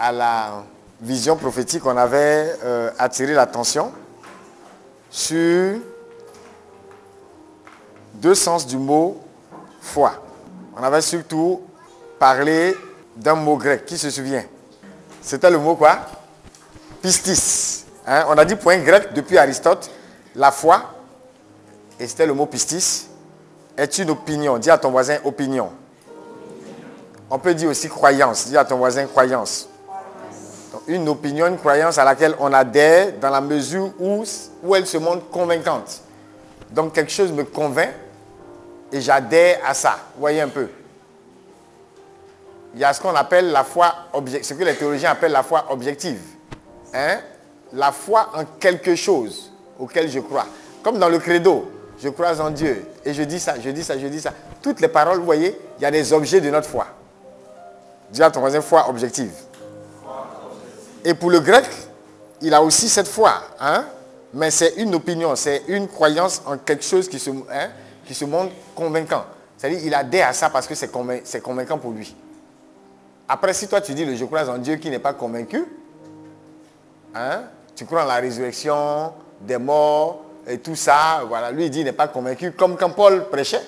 à la vision prophétique, on avait attiré l'attention sur deux sens du mot foi. On avait surtout parlé d'un mot grec. Qui se souvient? C'était le mot quoi? Pistis. Hein? On a dit point grec depuis Aristote. La foi, et c'était le mot pistis, est une opinion. Dis à ton voisin opinion. On peut dire aussi croyance. Dis à ton voisin croyance. Donc, une opinion, une croyance à laquelle on adhère dans la mesure où elle se montre convaincante. Donc quelque chose me convainc et j'adhère à ça. Vous voyez un peu. Il y a ce qu'on appelle la foi objective, ce que les théologiens appellent la foi objective. Hein? La foi en quelque chose auquel je crois. Comme dans le credo, je crois en Dieu et je dis ça, je dis ça, je dis ça. Toutes les paroles, vous voyez, il y a des objets de notre foi. Dis à ton voisin foi objective. Et pour le grec, il a aussi cette foi, hein? Mais c'est une opinion, c'est une croyance en quelque chose qui se montre convaincant. C'est-à-dire qu'il adhère à ça parce que c'est convaincant pour lui. Après, si toi tu dis je crois en Dieu qui n'est pas convaincu, hein? Tu crois en la résurrection des morts et tout ça, voilà. Lui il dit qu'il n'est pas convaincu, comme quand Paul prêchait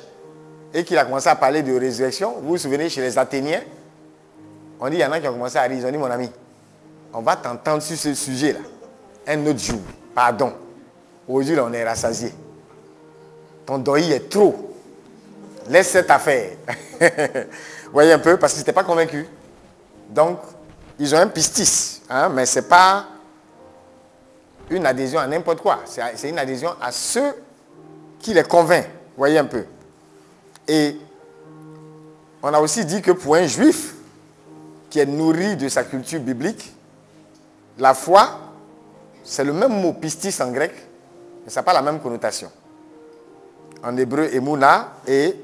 et qu'il a commencé à parler de résurrection. Vous vous souvenez, chez les Athéniens, on dit il y en a qui ont commencé à rire, ils ont dit mon ami, on va t'entendre sur ce sujet-là. Un autre jour. Pardon. Aujourd'hui, on est rassasié. Ton deuil est trop. Laisse cette affaire. Vous voyez un peu, parce qu'ils n'étaient pas convaincus. Donc, ils ont un pistis. Hein, mais ce n'est pas une adhésion à n'importe quoi. C'est une adhésion à ceux qui les convainc. Vous voyez un peu. Et on a aussi dit que pour un juif qui est nourri de sa culture biblique, la foi, c'est le même mot pistis en grec, mais ça n'a pas la même connotation. En hébreu, emuna, et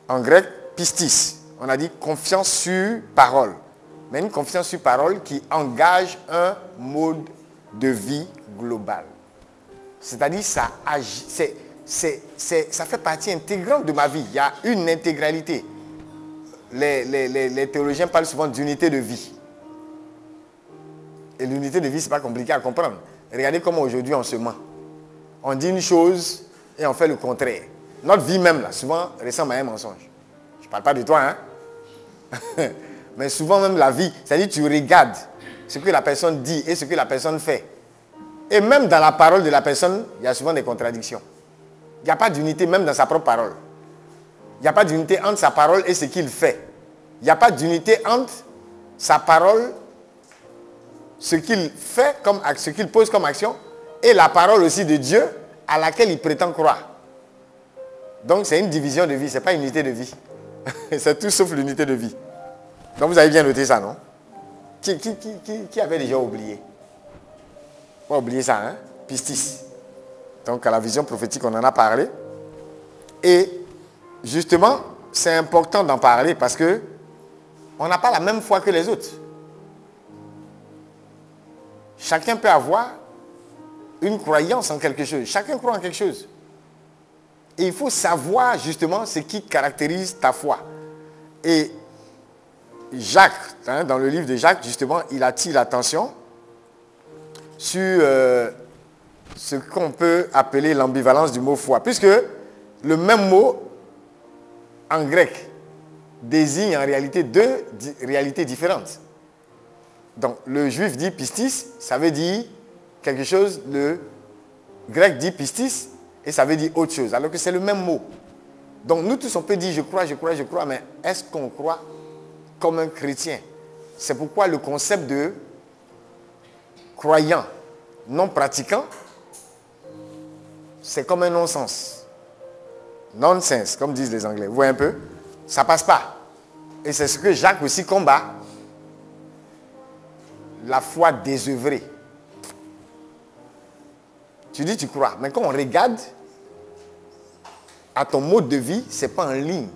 en grec, pistis. On a dit confiance sur parole. Mais une confiance sur parole qui engage un mode de vie global. C'est-à-dire ça agit, ça fait partie intégrante de ma vie. Il y a une intégralité. Les théologiens parlent souvent d'unité de vie. Et l'unité de vie, ce n'est pas compliqué à comprendre. Regardez comment aujourd'hui on se ment. On dit une chose et on fait le contraire. Notre vie même, là, souvent, ressemble à un mensonge. Je ne parle pas de toi, hein. Mais souvent même la vie, c'est-à-dire tu regardes ce que la personne dit et ce que la personne fait. Et même dans la parole de la personne, il y a souvent des contradictions. Il n'y a pas d'unité même dans sa propre parole. Il n'y a pas d'unité entre sa parole et ce qu'il fait. Il n'y a pas d'unité entre sa parole, ce qu'il fait, ce qu'il pose comme action, et la parole aussi de Dieu à laquelle il prétend croire. Donc c'est une division de vie, ce n'est pas une unité de vie. C'est tout sauf l'unité de vie. Donc vous avez bien noté ça, non? Qui avait déjà oublié? On va oublier ça, hein? Pistis. Donc à la vision prophétique, on en a parlé. Et justement, c'est important d'en parler parce que on n'a pas la même foi que les autres. Chacun peut avoir une croyance en quelque chose. Chacun croit en quelque chose. Et il faut savoir justement ce qui caractérise ta foi. Et Jacques, hein, dans le livre de Jacques, justement, il attire l'attention sur ce qu'on peut appeler l'ambivalence du mot foi. Puisque le même mot, en grec, désigne en réalité deux réalités différentes. Donc, le juif dit pistis, ça veut dire quelque chose, le grec dit pistis, et ça veut dire autre chose, alors que c'est le même mot. Donc, nous tous, on peut dire je crois, je crois, je crois, mais est-ce qu'on croit comme un chrétien? C'est pourquoi le concept de croyant non pratiquant, c'est comme un non-sens. Nonsense, comme disent les Anglais. Vous voyez un peu? Ça ne passe pas. Et c'est ce que Jacques aussi combat. La foi désœuvrée. Tu dis tu crois, mais quand on regarde à ton mode de vie, ce n'est pas en ligne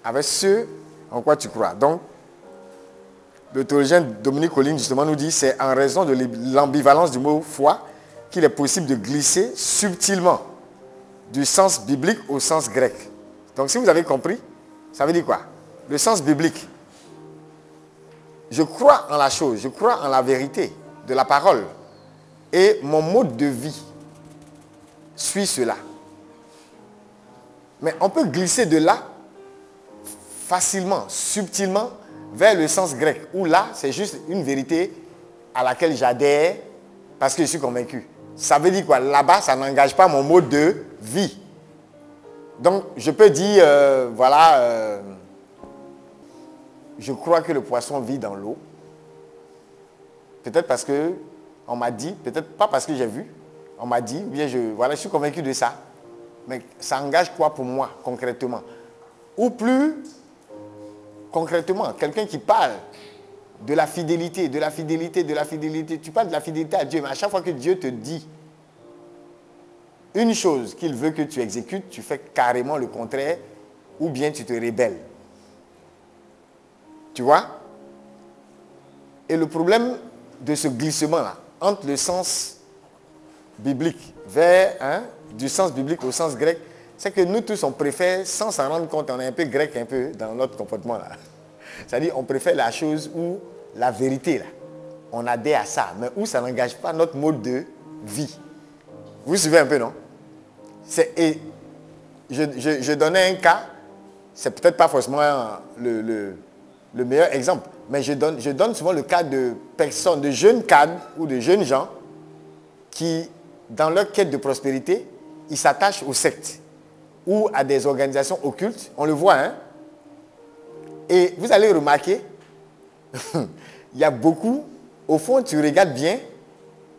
avec ce en quoi tu crois. Donc, le théologien Dominique Colline justement nous dit c'est en raison de l'ambivalence du mot foi qu'il est possible de glisser subtilement du sens biblique au sens grec. Donc si vous avez compris, ça veut dire quoi? Le sens biblique. je crois en la chose, je crois en la vérité de la parole. Et mon mode de vie suit cela. Mais on peut glisser de là facilement, subtilement, vers le sens grec, où là, c'est juste une vérité à laquelle j'adhère parce que je suis convaincu. Ça veut dire quoi? Là-bas, ça n'engage pas mon mode de vie. Donc, je peux dire, je crois que le poisson vit dans l'eau. Peut-être parce que on m'a dit, peut-être pas parce que j'ai vu, on m'a dit, bien je suis convaincu de ça. Mais ça engage quoi pour moi, concrètement? Ou plus concrètement, quelqu'un qui parle de la fidélité, de la fidélité, de la fidélité. Tu parles de la fidélité à Dieu, mais à chaque fois que Dieu te dit une chose qu'il veut que tu exécutes, tu fais carrément le contraire, ou bien tu te rébelles. Tu vois? Et le problème de ce glissement-là, entre le sens biblique du sens biblique au sens grec, c'est que nous tous, on préfère, sans s'en rendre compte, on est un peu grec un peu dans notre comportement là. C'est-à-dire, on préfère la chose où la vérité, là, on adhère à ça, mais où ça n'engage pas notre mode de vie. Vous suivez un peu, non? Et je donnais un cas, c'est peut-être pas forcément le meilleur exemple, mais je donne souvent le cas de personnes, de jeunes cadres ou de jeunes gens qui, dans leur quête de prospérité, ils s'attachent aux sectes ou à des organisations occultes. On le voit, hein? Et vous allez remarquer, il y a beaucoup, au fond, tu regardes bien,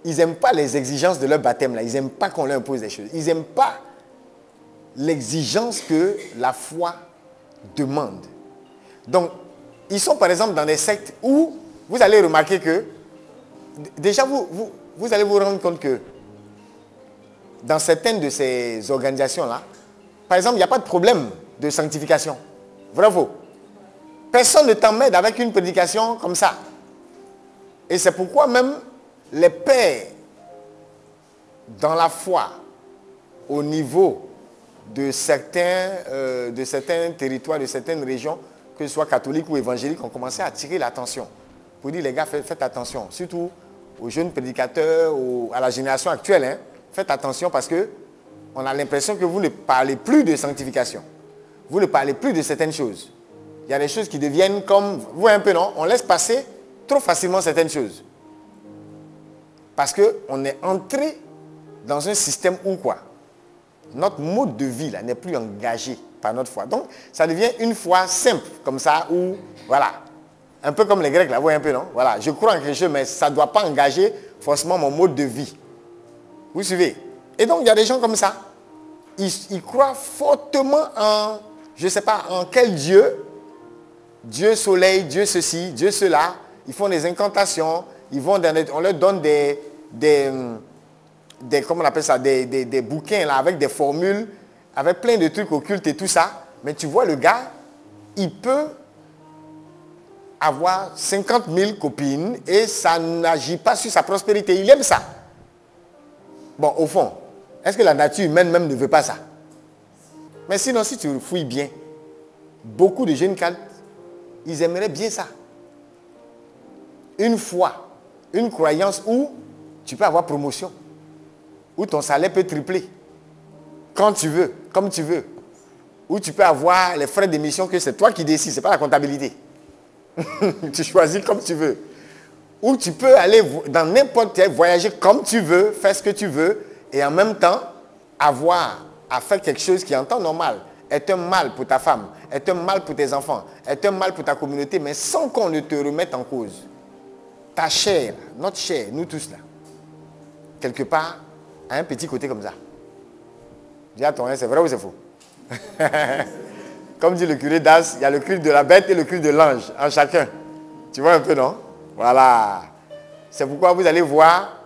ils n'aiment pas les exigences de leur baptême, là. Ils n'aiment pas qu'on leur impose des choses. Ils n'aiment pas l'exigence que la foi demande. Donc, ils sont par exemple dans des sectes où vous allez remarquer que, déjà vous allez vous rendre compte que dans certaines de ces organisations-là, par exemple, il n'y a pas de problème de sanctification. Vrai ou faux? Personne ne t'emmène avec une prédication comme ça. Et c'est pourquoi même les pères dans la foi au niveau de certains territoires, de certaines régions, que ce soit catholiques ou évangéliques, ont commencé à attirer l'attention. Pour dire, les gars, faites attention. Surtout aux jeunes prédicateurs, à la génération actuelle. Hein, faites attention parce que on a l'impression que vous ne parlez plus de sanctification. Vous ne parlez plus de certaines choses. Il y a des choses qui deviennent comme... Vous voyez un peu, non? On laisse passer trop facilement certaines choses. Parce qu'on est entré dans un système où quoi? Notre mode de vie là n'est plus engagé par notre foi. Donc, ça devient une foi simple, comme ça, où, voilà, un peu comme les Grecs là, vous voyez un peu, non? Voilà, je crois en quelque chose, mais ça ne doit pas engager forcément mon mode de vie. Vous suivez? Et donc, il y a des gens comme ça. Ils croient fortement en, je ne sais pas, en quel Dieu. Dieu soleil, Dieu ceci, Dieu cela. Ils font des incantations. Ils vont on leur donne comment on appelle ça, des bouquins là, avec des formules, avec plein de trucs occultes et tout ça. Mais tu vois, le gars, il peut avoir 50 000 copines et ça n'agit pas sur sa prospérité. Il aime ça. Bon, au fond, est-ce que la nature humaine même ne veut pas ça? Mais sinon, si tu fouilles bien, beaucoup de jeunes cadres, ils aimeraient bien ça. Une foi, une croyance où tu peux avoir promotion, où ton salaire peut tripler, quand tu veux, comme tu veux, où tu peux avoir les frais d'émission que c'est toi qui décides, ce n'est pas la comptabilité. Tu choisis comme tu veux. Où tu peux aller dans n'importe quel, voyager comme tu veux, faire ce que tu veux, et en même temps, avoir à faire quelque chose qui, en temps normal, est un mal pour ta femme, est un mal pour tes enfants, est un mal pour ta communauté, mais sans qu'on ne te remette en cause. Ta chair, notre chair, nous tous là, quelque part, a un petit côté comme ça. Dis à ton c'est vrai ou c'est faux? Comme dit le curé d'As, il y a le culte de la bête et le culte de l'ange en chacun. Tu vois un peu, non? Voilà. C'est pourquoi vous allez voir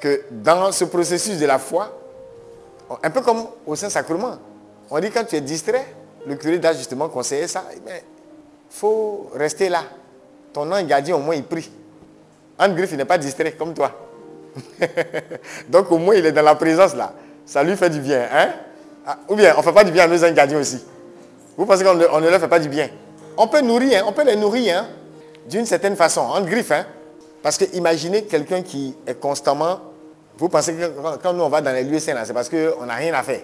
que dans ce processus de la foi, un peu comme au Saint-Sacrement, on dit quand tu es distrait, le curé d'As justement conseillait ça, mais il faut rester là. Ton ange gardien, au moins, il prie. Anne Griff, il n'est pas distrait comme toi. Donc au moins, il est dans la présence là. Ça lui fait du bien. Hein? Ah, ou bien, on ne fait pas du bien à nos anges gardiens aussi. Vous pensez qu'on ne leur fait pas du bien? On peut nourrir, hein? On peut les nourrir. Hein? d'une certaine façon, en griffe. Hein? Parce que imaginez quelqu'un qui est constamment... Vous pensez que quand nous on va dans les lieux saints, c'est parce qu'on n'a rien à faire.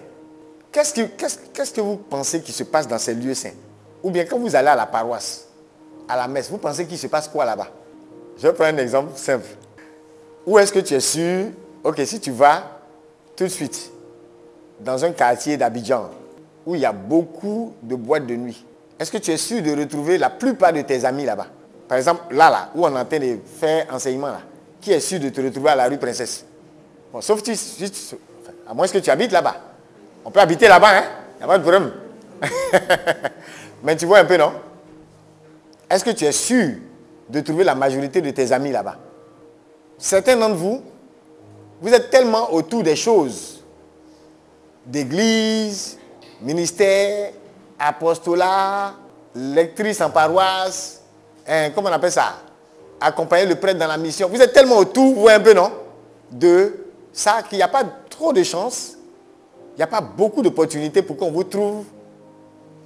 Qu'est-ce que vous pensez qui se passe dans ces lieux saints? Ou bien quand vous allez à la paroisse, à la messe, vous pensez qu'il se passe quoi là-bas? Je vais prendre un exemple simple. Où est-ce que tu es sûr? Ok, si tu vas tout de suite dans un quartier d'Abidjan où il y a beaucoup de boîtes de nuit, est-ce que tu es sûr de retrouver la plupart de tes amis là-bas? Par exemple, là, où on est en train de faire enseignement, là, qui est sûr de te retrouver à la rue Princesse? Bon, sauf à moins que tu habites là-bas. On peut habiter là-bas, hein? Il n'y a pas de problème. Mais tu vois un peu, non? Est-ce que tu es sûr de trouver la majorité de tes amis là-bas? Certains d'entre vous, vous êtes tellement autour des choses, d'église, ministère, apostolat, lectrice en paroisse, comment on appelle ça? Accompagner le prêtre dans la mission. Vous êtes tellement autour, vous voyez un peu, non? De ça qu'il n'y a pas trop de chance, il n'y a pas beaucoup d'opportunités pour qu'on vous trouve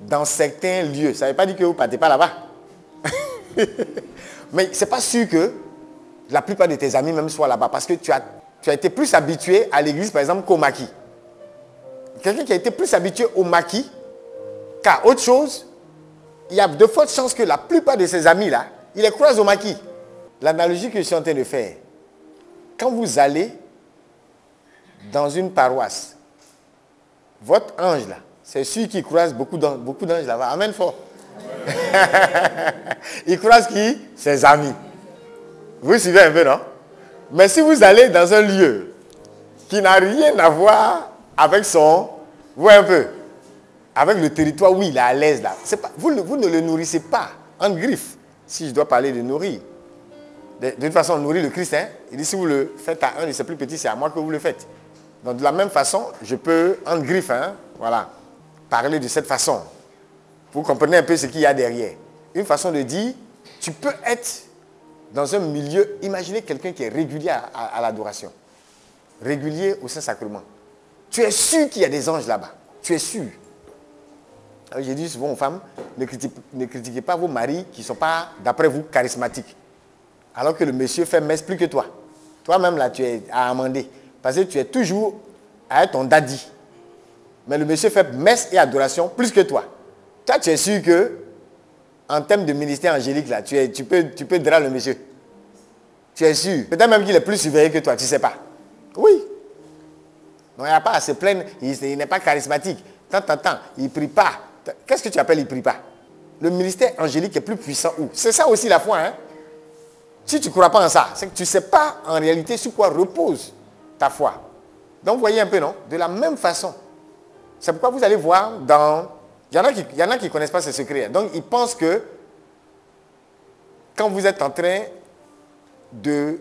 dans certains lieux. Ça ne veut pas dire que vous ne partez pas là-bas. Mais ce n'est pas sûr que la plupart de tes amis même soient là-bas parce que tu as été plus habitué à l'église, par exemple, qu'au maquis. Quelqu'un qui a été plus habitué au maquis qu'à autre chose, il y a de fortes chances que la plupart de ses amis-là, il les croise au maquis. L'analogie que je suis en train de faire, quand vous allez dans une paroisse, votre ange là, c'est celui qui croise beaucoup d'anges là-bas. Amen fort. Il croise qui? Ses amis. Vous suivez un peu, non? Mais si vous allez dans un lieu qui n'a rien à voir avec son... Vous voyez un peu? Avec le territoire où il est à l'aise là. Vous ne le nourrissez pas en griffe. Si je dois parler de nourrir. De toute façon, on nourrit le Christ. Hein? Il dit si vous le faites à un de ses plus petits, c'est à moi que vous le faites. Donc de la même façon, je peux en griffe, hein? Voilà, parler de cette façon. Vous comprenez un peu ce qu'il y a derrière. Une façon de dire, tu peux être dans un milieu, imaginez quelqu'un qui est régulier à l'adoration. Régulier au Saint-Sacrement. Tu es sûr qu'il y a des anges là-bas. Tu es sûr. J'ai dit souvent aux femmes, ne critiquez pas vos maris qui ne sont pas, d'après vous, charismatiques. Alors que le monsieur fait messe plus que toi. Toi-même, là, tu es à amender. Parce que tu es toujours à ton daddy. Mais le monsieur fait messe et adoration plus que toi. Toi, tu es sûr que, en termes de ministère angélique, là, tu peux draper le monsieur. Tu es sûr. Peut-être même qu'il est plus surveillé que toi, tu ne sais pas. Oui. Non, il n'y a pas à se plaindre. Il n'est pas charismatique. Tant, il ne prie pas. Qu'est-ce que tu appelles il ne prie pas? Le ministère angélique est plus puissant où? C'est ça aussi la foi. Hein? Si tu ne crois pas en ça, c'est que tu ne sais pas en réalité sur quoi repose ta foi. Donc, vous voyez un peu, non? De la même façon. C'est pourquoi vous allez voir dans... Il y en a qui ne connaissent pas ces secrets. Donc, ils pensent que quand vous êtes en train de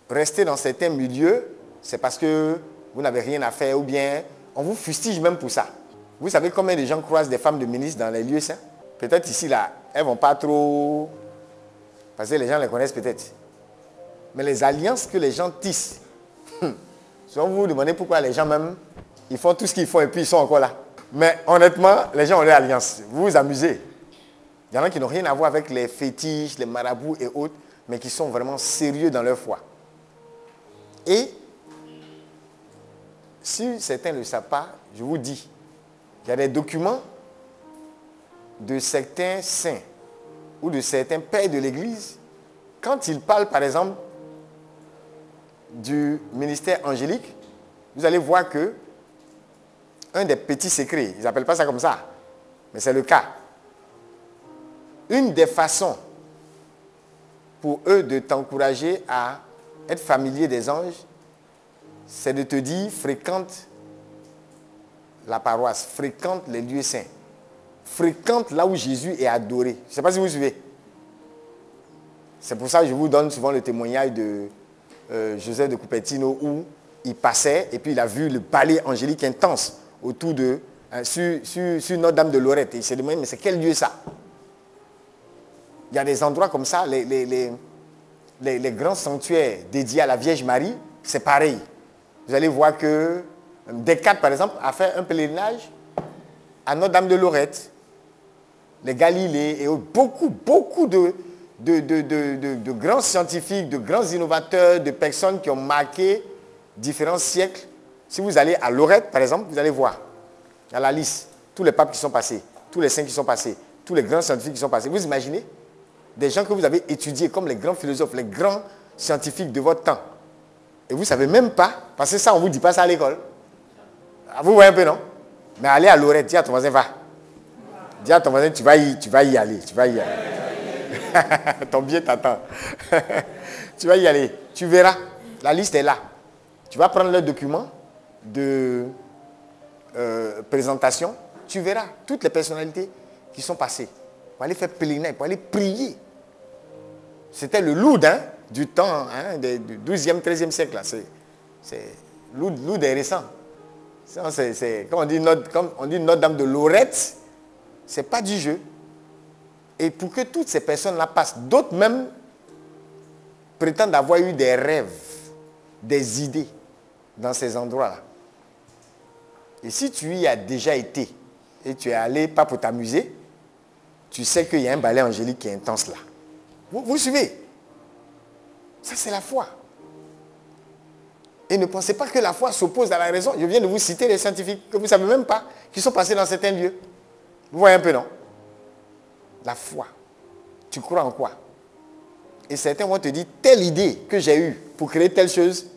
rester dans certains milieux, c'est parce que vous n'avez rien à faire ou bien on vous fustige même pour ça. Vous savez combien de gens croisent des femmes de ministres dans les lieux saints? Peut-être ici, là, elles ne vont pas trop... Parce que les gens les connaissent peut-être. Mais les alliances que les gens tissent, souvent vous vous demandez pourquoi les gens même, ils font tout ce qu'ils font et puis ils sont encore là. Mais honnêtement, les gens ont des alliances. Vous vous amusez. Il y en a qui n'ont rien à voir avec les fétiches, les marabouts et autres, mais qui sont vraiment sérieux dans leur foi. Et si certains ne le savent pas, je vous dis, il y a des documents de certains saints ou de certains pères de l'Église, quand ils parlent par exemple du ministère angélique, vous allez voir que un des petits secrets, ils n'appellent pas ça comme ça, mais c'est le cas. Une des façons pour eux de t'encourager à être familier des anges, c'est de te dire fréquente la paroisse, fréquente les lieux saints, fréquente là où Jésus est adoré. Je ne sais pas si vous suivez. C'est pour ça que je vous donne souvent le témoignage de Joseph de Cupertino où il passait et puis il a vu le balai angélique intense autour de, sur Notre-Dame de Lorette. Et il s'est demandé, mais c'est quel lieu ça? Il y a des endroits comme ça, les grands sanctuaires dédiés à la Vierge Marie, c'est pareil. Vous allez voir que Descartes, par exemple, a fait un pèlerinage à Notre-Dame de Lorette, les Galilées et beaucoup de grands scientifiques, de grands innovateurs, de personnes qui ont marqué différents siècles. Si vous allez à Lorette, par exemple, vous allez voir, il y a la liste, tous les papes qui sont passés, tous les saints qui sont passés, tous les grands scientifiques qui sont passés. Vous imaginez des gens que vous avez étudiés comme les grands philosophes, les grands scientifiques de votre temps. Et vous ne savez même pas, parce que ça, on ne vous dit pas ça à l'école. Vous voyez un peu, non? Mais allez à Lorette, dis à ton voisin, va. Dis à ton voisin, tu vas y aller. Ton billet t'attend. Tu vas y aller. Tu verras. La liste est là. Tu vas prendre le document de présentation. Tu verras toutes les personnalités qui sont passées. Pour aller faire pèlerinage, pour aller prier. C'était le Lourdes du temps du 12e, 13e siècle. Là. C'est Lourdes est récent. Comme on dit Notre-Dame de Lorette, ce n'est pas du jeu. Et pour que toutes ces personnes-là passent, d'autres même prétendent avoir eu des rêves, des idées dans ces endroits-là. Et si tu y as déjà été, et tu es allé pas pour t'amuser, tu sais qu'il y a un balai angélique qui est intense là. Vous suivez? Ça, c'est la foi. Et ne pensez pas que la foi s'oppose à la raison. Je viens de vous citer les scientifiques que vous ne savez même pas, qui sont passés dans certains lieux. Vous voyez un peu, non? La foi. Tu crois en quoi? Et certains vont te dire, telle idée que j'ai eue pour créer telle chose,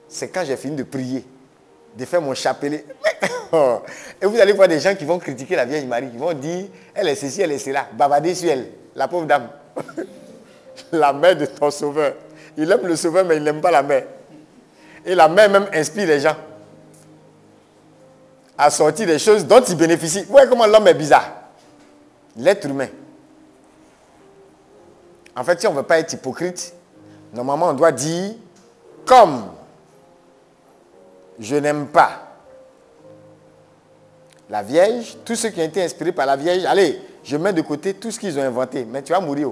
c'est quand j'ai fini de prier, de faire mon chapelet. Et vous allez voir des gens qui vont critiquer la Vierge Marie, qui vont dire, elle est ceci, elle est cela, bavarder sur elle, la pauvre dame. La mère de ton sauveur. Il aime le sauveur, mais il n'aime pas la mère. Et la mère même inspire les gens à sortir des choses dont ils bénéficient. Vous voyez comment l'homme est bizarre. L'être humain. En fait, si on ne veut pas être hypocrite, normalement on doit dire, comme je n'aime pas la Vierge, tous ceux qui ont été inspirés par la Vierge, allez, je mets de côté tout ce qu'ils ont inventé, mais tu vas mourir.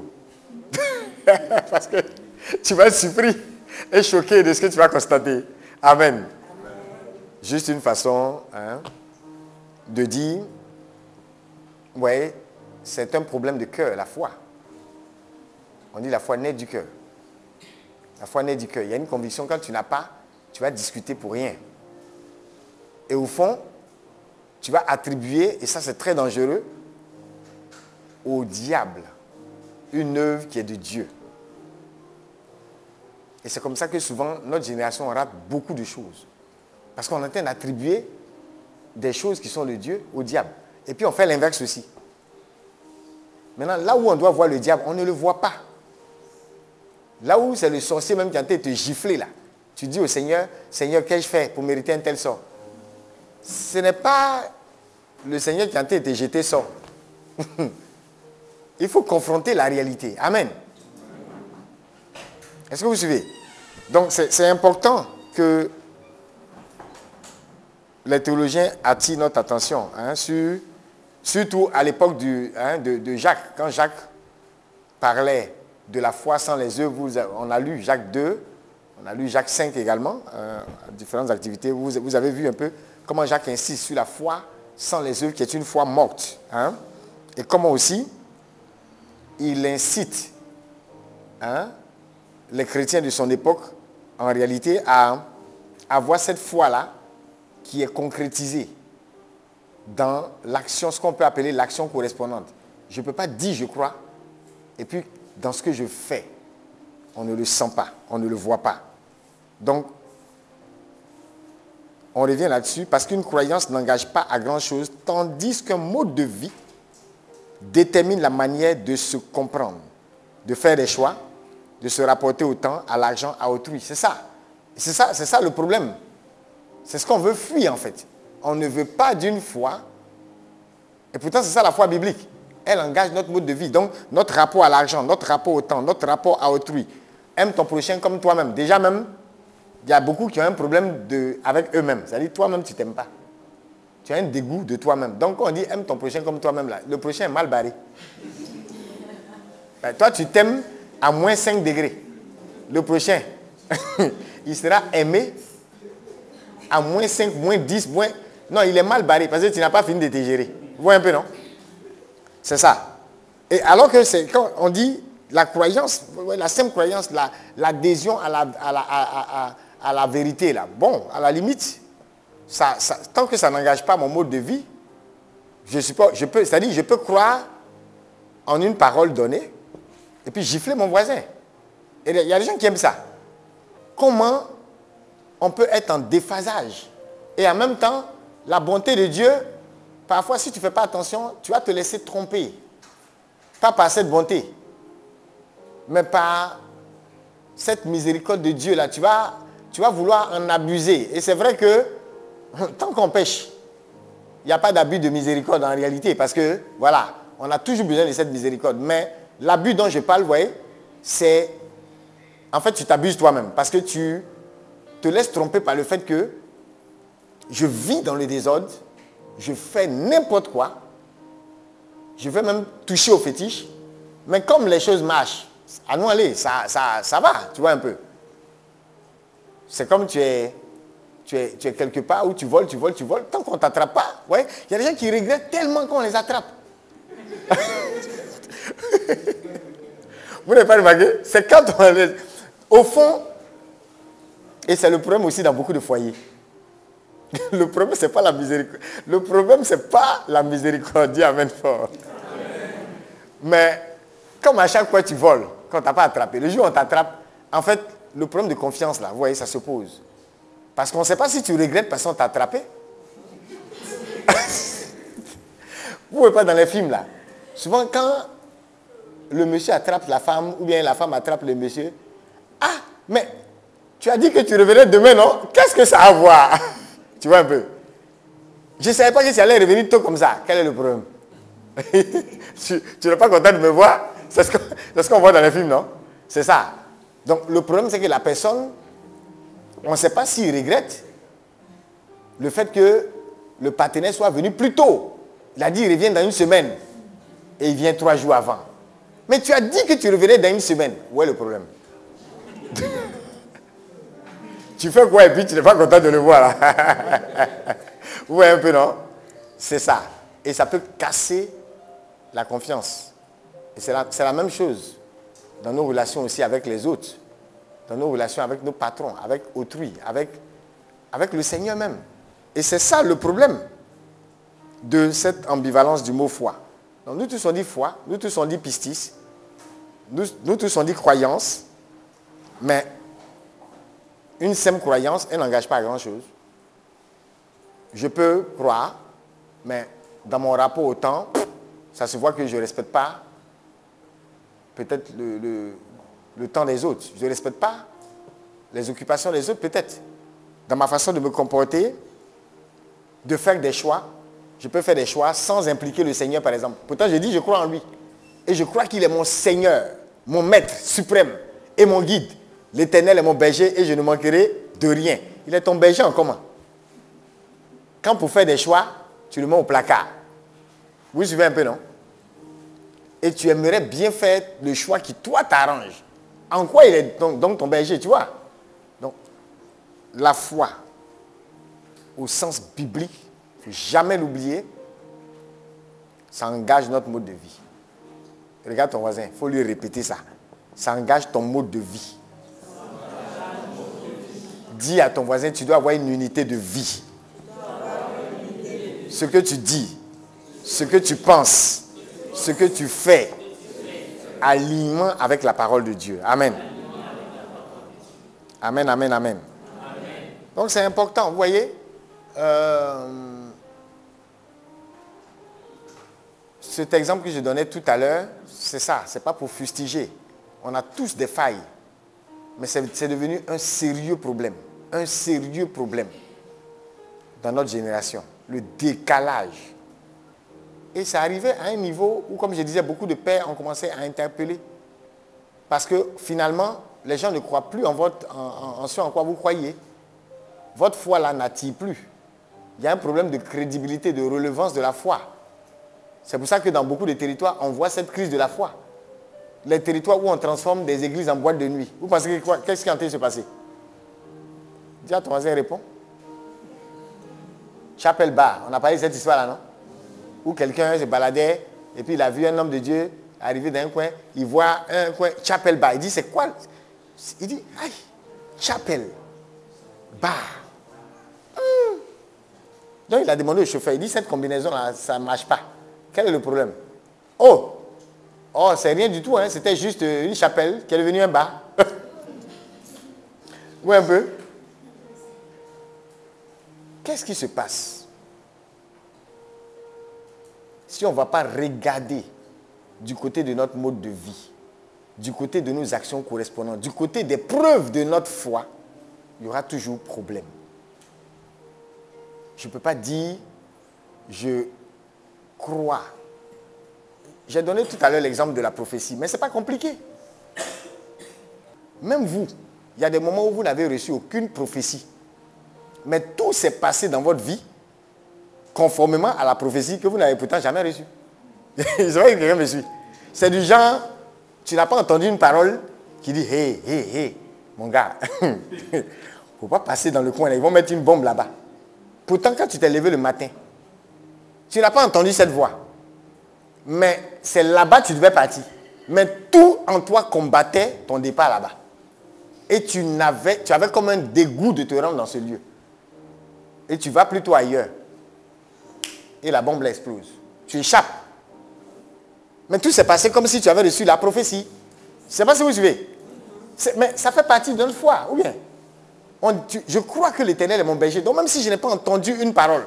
Parce que tu vas être surpris et choqué de ce que tu vas constater. Amen. Juste une façon de dire, ouais, c'est un problème de cœur, la foi. On dit la foi naît du cœur. La foi naît du cœur. Il y a une conviction, quand tu n'as pas, tu vas discuter pour rien. Et au fond, tu vas attribuer, et ça c'est très dangereux, au diable une œuvre qui est de Dieu. Et c'est comme ça que souvent, notre génération rate beaucoup de choses. Parce qu'on est en train d'attribuer des choses qui sont de Dieu au diable. Et puis on fait l'inverse aussi. Maintenant, là où on doit voir le diable, on ne le voit pas. Là où c'est le sorcier même qui est en train de te gifler là. Tu dis au Seigneur, Seigneur, qu'ai-je fait pour mériter un tel sort? Ce n'est pas le Seigneur qui est en train de te jeter sort. Il faut confronter la réalité. Amen. Est-ce que vous suivez? Donc c'est important que les théologiens attirent notre attention surtout à l'époque de Jacques. Quand Jacques parlait de la foi sans les œuvres, on a lu Jacques 2, on a lu Jacques 5 également, à différentes activités. Vous avez vu un peu comment Jacques insiste sur la foi sans les œuvres, qui est une foi morte. Et comment aussi il incite les chrétiens de son époque, en réalité, à avoir cette foi-là qui est concrétisée dans l'action, ce qu'on peut appeler l'action correspondante. Je ne peux pas dire je crois, et puis dans ce que je fais, on ne le sent pas, on ne le voit pas. Donc, on revient là-dessus, parce qu'une croyance n'engage pas à grand-chose, tandis qu'un mode de vie détermine la manière de se comprendre, de faire des choix, de se rapporter au temps, à l'argent, à autrui. C'est ça le problème. C'est ce qu'on veut fuir en fait. On ne veut pas d'une foi, et pourtant c'est ça la foi biblique. Elle engage notre mode de vie, donc notre rapport à l'argent, notre rapport au temps, notre rapport à autrui. Aime ton prochain comme toi-même. Déjà même, il y a beaucoup qui ont un problème avec eux-mêmes. C'est-à-dire toi-même tu ne t'aimes pas. Tu as un dégoût de toi-même. Donc quand on dit aime ton prochain comme toi-même, là, le prochain est mal barré. Toi tu t'aimes à moins 5 degrés. Le prochain, il sera aimé à moins 5, moins 10, moins... Non, il est mal barré parce que tu n'as pas fini de te gérer. Vous voyez un peu, non? C'est ça. Et alors que quand on dit La croyance, la simple croyance, l'adhésion à la vérité, là. Bon, à la limite, tant que ça n'engage pas mon mode de vie, c'est-à-dire je peux croire en une parole donnée et puis gifler mon voisin. Et il y a des gens qui aiment ça. Comment on peut être en déphasage et en même temps, la bonté de Dieu, parfois si tu ne fais pas attention, tu vas te laisser tromper. Pas par cette bonté, mais par cette miséricorde de Dieu là. Tu vas vouloir en abuser. Et c'est vrai que tant qu'on pêche, il n'y a pas d'abus de miséricorde en réalité. Parce que, voilà, on a toujours besoin de cette miséricorde. Mais l'abus dont je parle, vous voyez, c'est... En fait, tu t'abuses toi-même. Parce que tu te laisses tromper par le fait que je vis dans le désordre, je fais n'importe quoi, je vais même toucher au fétiche. Mais comme les choses marchent, à nous aller, ça va, tu vois un peu. C'est comme tu es quelque part où tu voles, tant qu'on ne t'attrape pas. Ouais, il y a des gens qui regrettent tellement qu'on les attrape. Vous n'avez pas remarqué? C'est quand on les... Au fond, et c'est le problème aussi dans beaucoup de foyers. Le problème, ce n'est pas la miséricorde. Le problème, ce n'est pas la miséricorde. Dis amen fort. Mais comme à chaque fois tu voles, quand tu n'as pas attrapé, le jour où on t'attrape, en fait, le problème de confiance, là, vous voyez, ça se pose. Parce qu'on ne sait pas si tu regrettes parce qu'on t'a attrapé. Vous ne voyez pas dans les films, là. Souvent, quand le monsieur attrape la femme, ou bien la femme attrape le monsieur, ah, mais tu as dit que tu revenais demain, non? Qu'est-ce que ça a à voir? Tu vois un peu. Je ne savais pas que tu allais revenir tôt comme ça. Quel est le problème? Tu n'es pas content de me voir? C'est ce qu'on voit dans les films, non? C'est ça. Donc, le problème, c'est que la personne, on ne sait pas s'il regrette le fait que le partenaire soit venu plus tôt. Il a dit qu'il revient dans une semaine. Et il vient 3 jours avant. Mais tu as dit que tu revenais dans une semaine. Où est le problème? Tu fais quoi et puis tu n'es pas content de le voir là? Vous voyez un peu, non? C'est ça. Et ça peut casser la confiance. Et c'est la même chose dans nos relations aussi avec les autres, dans nos relations avec nos patrons, avec autrui, avec le Seigneur même. Et c'est ça le problème de cette ambivalence du mot foi. Donc, nous tous on dit foi, nous tous on dit pistis, nous tous on dit croyance, mais une simple croyance, elle n'engage pas à grand-chose. Je peux croire, mais dans mon rapport au temps, ça se voit que je ne respecte pas peut-être le temps des autres. Je ne respecte pas les occupations des autres, peut-être. Dans ma façon de me comporter, de faire des choix, je peux faire des choix sans impliquer le Seigneur, par exemple. Pourtant, je dis, je crois en lui. Et je crois qu'il est mon Seigneur, mon Maître suprême et mon guide. L'Éternel est mon berger et je ne manquerai de rien. Il est ton berger en commun. Quand pour faire des choix, tu le mets au placard. Vous suivez un peu, non? Et tu aimerais bien faire le choix qui, toi, t'arrange. En quoi il est donc ton berger, tu vois? Donc, la foi, au sens biblique, il ne faut jamais l'oublier, ça engage notre mode de vie. Regarde ton voisin, il faut lui répéter ça. Ça engage ton mode de vie. Dis à ton voisin, tu dois avoir une unité de vie. Ce que tu dis, ce que tu penses, ce que tu fais, alignement avec la parole de Dieu. Amen. Amen, amen, amen. Donc c'est important, vous voyez. Cet exemple que je donnais tout à l'heure, c'est ça, c'est pas pour fustiger. On a tous des failles. Mais c'est devenu un sérieux problème dans notre génération. Le décalage. Et ça arrivait à un niveau où, comme je disais, beaucoup de pères ont commencé à interpeller. Parce que finalement, les gens ne croient plus en ce en quoi vous croyez. Votre foi là n'attire plus. Il y a un problème de crédibilité, de relevance de la foi. C'est pour ça que dans beaucoup de territoires, on voit cette crise de la foi. Les territoires où on transforme des églises en boîtes de nuit. Vous pensez que qu'est-ce qui est en train de se passer? Dis à ton voisin, réponds. Chapelle Bar, on a parlé de cette histoire-là, non? Où quelqu'un se baladait et puis il a vu un homme de Dieu arrivé dans un coin, il voit un coin, Chapel Bar. Il dit, c'est quoi? Il dit, aïe, Chapel Bar. Donc il a demandé au chauffeur, il dit, cette combinaison-là, ça ne marche pas. Quel est le problème? Oh, c'est rien du tout, hein. C'était juste une chapelle qui est devenue un bar. Oui, un peu. Qu'est-ce qui se passe si on ne va pas regarder du côté de notre mode de vie, du côté de nos actions correspondantes, du côté des preuves de notre foi? Il y aura toujours problème. Je ne peux pas dire, je crois. J'ai donné tout à l'heure l'exemple de la prophétie, mais ce n'est pas compliqué. Même vous, il y a des moments où vous n'avez reçu aucune prophétie. Mais tout s'est passé dans votre vie conformément à la prophétie que vous n'avez pourtant jamais reçue. C'est vrai que quelqu'un me suit. C'est du genre, tu n'as pas entendu une parole qui dit, hey, mon gars, il ne faut pas passer dans le coin, là, ils vont mettre une bombe là-bas. Pourtant, quand tu t'es levé le matin, tu n'as pas entendu cette voix. Mais c'est là-bas que tu devais partir. Mais tout en toi combattait ton départ là-bas. Et tu avais comme un dégoût de te rendre dans ce lieu. Et tu vas plutôt ailleurs. Et la bombe là explose. Tu échappes. Mais tout s'est passé comme si tu avais reçu la prophétie. Je ne sais pas si vous suivez. Mais ça fait partie de notre foi, ou bien? Je crois que l'Éternel est mon berger. Donc même si je n'ai pas entendu une parole,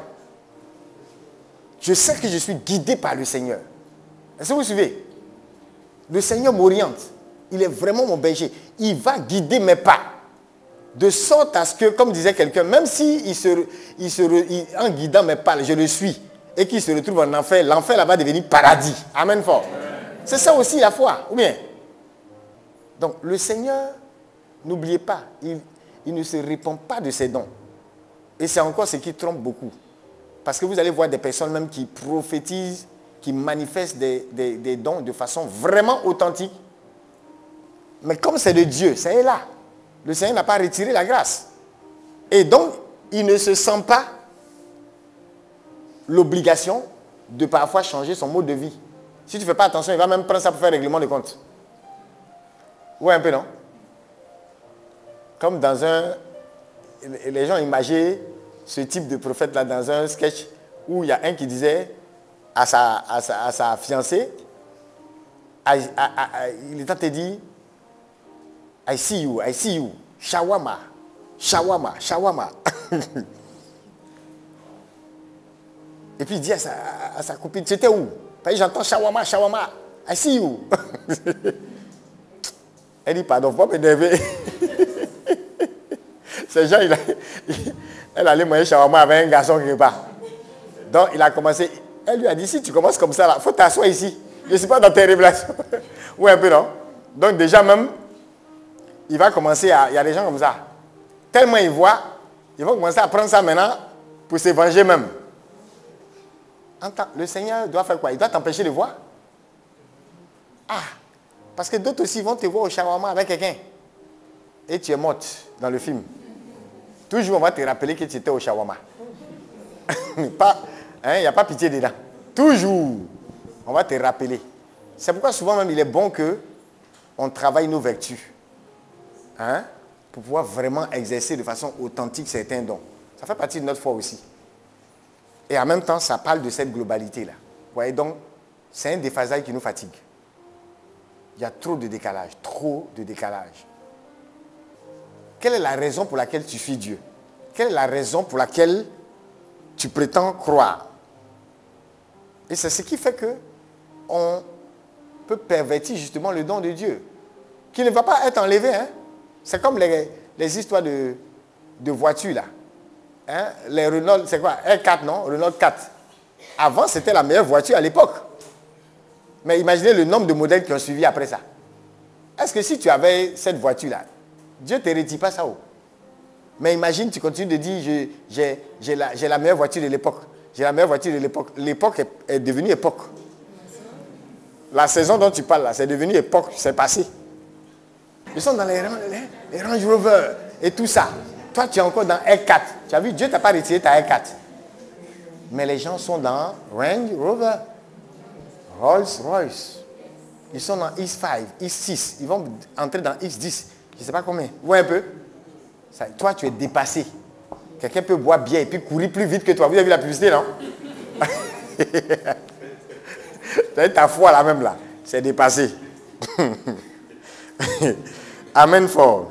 je sais que je suis guidé par le Seigneur. Est-ce que vous suivez? Le Seigneur m'oriente. Il est vraiment mon berger. Il va guider mes pas. De sorte à ce que, comme disait quelqu'un, même si en guidant mes pas, je le suis, et qu'il se retrouve en enfer, l'enfer là va devenir paradis. Amen fort. C'est ça aussi la foi, ou bien? Donc le Seigneur, n'oubliez pas, il ne se répand pas de ses dons. Et c'est encore ce qui trompe beaucoup. Parce que vous allez voir des personnes même qui prophétisent, qui manifestent des dons de façon vraiment authentique. Mais comme c'est de Dieu, ça est là. Le Seigneur n'a pas retiré la grâce. Et donc, il ne se sent pas l'obligation de parfois changer son mode de vie. Si tu ne fais pas attention, il va même prendre ça pour faire règlement de compte. Ouais, un peu, non? Comme dans un... Les gens imaginaient ce type de prophète-là dans un sketch où il y a un qui disait à sa fiancée, il est en train de dire, I see you, shawama, shawama, shawama. Et puis il dit à sa copine, c'était où? J'entends shawama, shawama, I see you. Elle dit, pardon, faut pas m'énerver. Ces gens, elle allait manger shawama avec un garçon quelque part. Donc il a commencé, elle lui a dit, si tu commences comme ça, il faut t'asseoir ici. Je ne suis pas dans tes révélations. Oui, un peu, non? Donc déjà même, il va commencer il y a des gens comme ça. Tellement ils voient, ils vont commencer à prendre ça maintenant pour se venger même. Le Seigneur doit faire quoi? Il doit t'empêcher de voir? Ah, parce que d'autres aussi vont te voir au shawarma avec quelqu'un. Et tu es morte dans le film. Toujours on va te rappeler que tu étais au shawarma. Il n'y a pas pitié dedans. Toujours, on va te rappeler. C'est pourquoi souvent même il est bon qu'on travaille nos vertus. Pour pouvoir vraiment exercer de façon authentique certains dons. Ça fait partie de notre foi aussi. Et en même temps, ça parle de cette globalité-là. Vous voyez, donc, c'est un déphasages qui nous fatigue. Il y a trop de décalage, trop de décalage. Quelle est la raison pour laquelle tu suis Dieu? Quelle est la raison pour laquelle tu prétends croire? Et c'est ce qui fait qu'on peut pervertir justement le don de Dieu, qui ne va pas être enlevé, hein? C'est comme les histoires de voitures là. Les Renault, c'est quoi? R4, non? Renault 4. Avant, c'était la meilleure voiture à l'époque. Mais imaginez le nombre de modèles qui ont suivi après ça. Est-ce que si tu avais cette voiture-là, Dieu ne te retire pas ça haut? Mais imagine, tu continues de dire, j'ai la meilleure voiture de l'époque. J'ai la meilleure voiture de l'époque. L'époque est devenue époque. La saison dont tu parles là, c'est devenu époque, c'est passé. Ils sont dans les Range Rover et tout ça. Toi, tu es encore dans R4. Tu as vu, Dieu ne t'a pas retiré ta R4. Mais les gens sont dans Range Rover, Rolls Royce. Ils sont dans X5, X6. Ils vont entrer dans X10. Je ne sais pas combien. Vous voyez un peu? Ça, toi, tu es dépassé. Quelqu'un peut boire bien et puis courir plus vite que toi. Vous avez vu la publicité, non? Ta foi là même là. C'est dépassé. Amen fort.